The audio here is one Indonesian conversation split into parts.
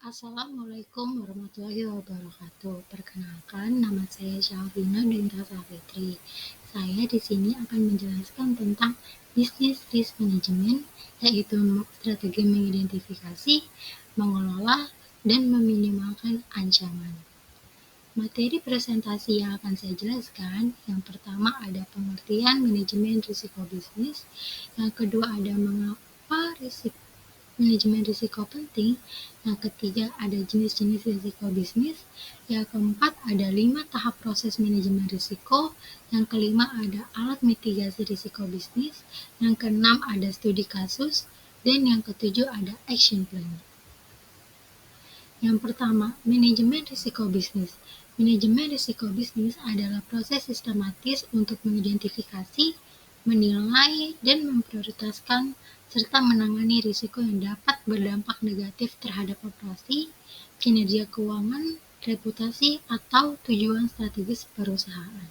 Assalamualaikum warahmatullahi wabarakatuh. Perkenalkan, nama saya Syafina Dinta Safitri. Saya di sini akan menjelaskan tentang bisnis risk management, yaitu strategi mengidentifikasi, mengelola, dan meminimalkan ancaman. Materi presentasi yang akan saya jelaskan, yang pertama ada pengertian manajemen risiko bisnis, yang kedua ada mengapa manajemen risiko penting, yang ketiga ada jenis-jenis risiko bisnis, yang keempat ada 5 tahap proses manajemen risiko, yang kelima ada alat mitigasi risiko bisnis, yang keenam ada studi kasus, dan yang ketujuh ada action plan. Yang pertama, manajemen risiko bisnis. Manajemen risiko bisnis adalah proses sistematis untuk mengidentifikasi, menilai, dan memprioritaskan serta menangani risiko yang dapat berdampak negatif terhadap operasi, kinerja keuangan, reputasi, atau tujuan strategis perusahaan.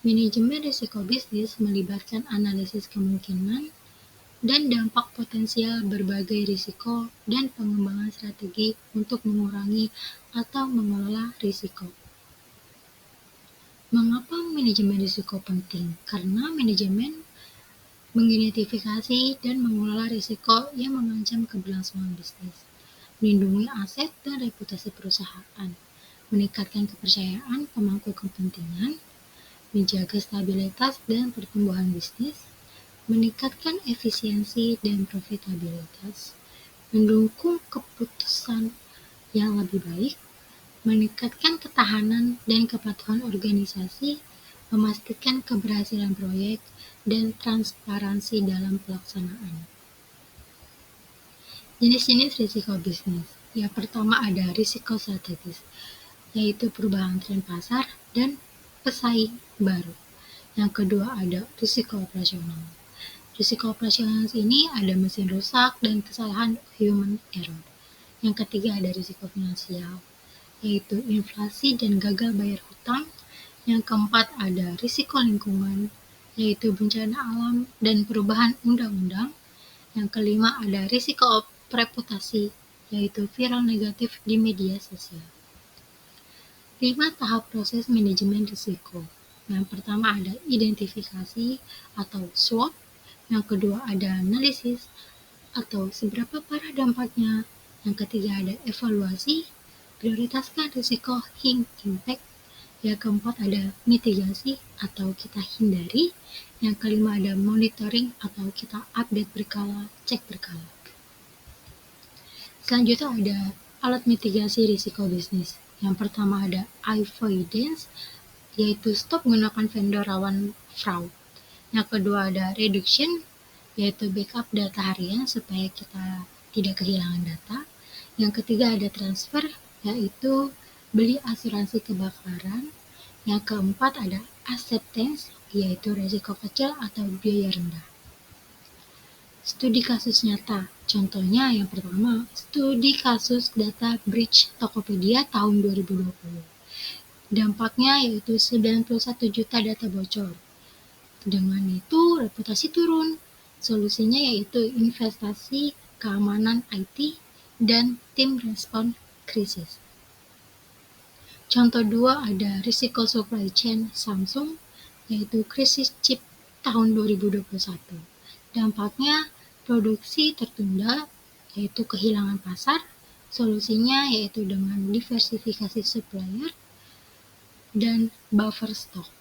Manajemen risiko bisnis melibatkan analisis kemungkinan dan dampak potensial berbagai risiko dan pengembangan strategi untuk mengurangi atau mengelola risiko. Mengapa manajemen risiko penting? Karena manajemen mengidentifikasi dan mengelola risiko yang mengancam keberlangsungan bisnis, melindungi aset dan reputasi perusahaan, meningkatkan kepercayaan pemangku kepentingan, menjaga stabilitas dan pertumbuhan bisnis, meningkatkan efisiensi dan profitabilitas, mendukung keputusan yang lebih baik, meningkatkan ketahanan dan kepatuhan organisasi, memastikan keberhasilan proyek, dan transparansi dalam pelaksanaan. Jenis-jenis risiko bisnis. Yang pertama ada risiko strategis, yaitu perubahan tren pasar dan pesaing baru. Yang kedua ada risiko operasional. Risiko operasional ini ada mesin rusak dan kesalahan human error. Yang ketiga ada risiko finansial, yaitu inflasi dan gagal bayar hutang. Yang keempat ada risiko lingkungan, yaitu bencana alam dan perubahan undang-undang. Yang kelima ada risiko reputasi, yaitu viral negatif di media sosial. 5 tahap proses manajemen risiko. Yang pertama ada identifikasi atau SWOT, yang kedua ada analisis atau seberapa parah dampaknya, yang ketiga ada evaluasi, prioritaskan risiko impact, yang keempat ada mitigasi atau kita hindari, yang kelima ada monitoring atau kita update berkala, cek berkala. Selanjutnya ada alat mitigasi risiko bisnis. Yang pertama ada avoidance, yaitu stop menggunakan vendor rawan fraud. Yang kedua ada reduction, yaitu backup data harian supaya kita tidak kehilangan data. Yang ketiga ada transfer, yaitu beli asuransi kebakaran. Yang keempat ada acceptance, yaitu risiko kecil atau biaya rendah. Studi kasus nyata, contohnya yang pertama, studi kasus data breach Tokopedia tahun 2020. Dampaknya yaitu 91 juta data bocor. Dengan itu reputasi turun. Solusinya yaitu investasi keamanan IT dan tim respon krisis. Contoh 2 ada risiko supply chain Samsung, yaitu krisis chip tahun 2021. Dampaknya produksi tertunda, yaitu kehilangan pasar. Solusinya yaitu dengan diversifikasi supplier dan buffer stock.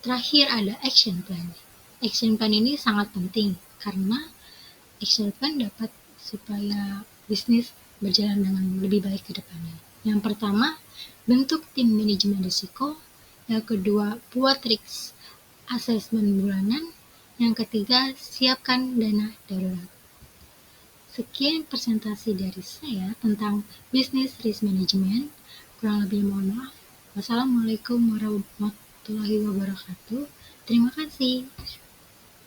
Terakhir ada action plan. Action plan ini sangat penting karena action plan dapat supaya bisnis berjalan dengan lebih baik ke depannya. Yang pertama, bentuk tim manajemen risiko. Yang kedua, buat risk assessment bulanan. Yang ketiga, siapkan dana darurat. Sekian presentasi dari saya tentang bisnis risk management. Kurang lebih mohon maaf. Wassalamualaikum warahmatullahi wabarakatuh. Terima kasih.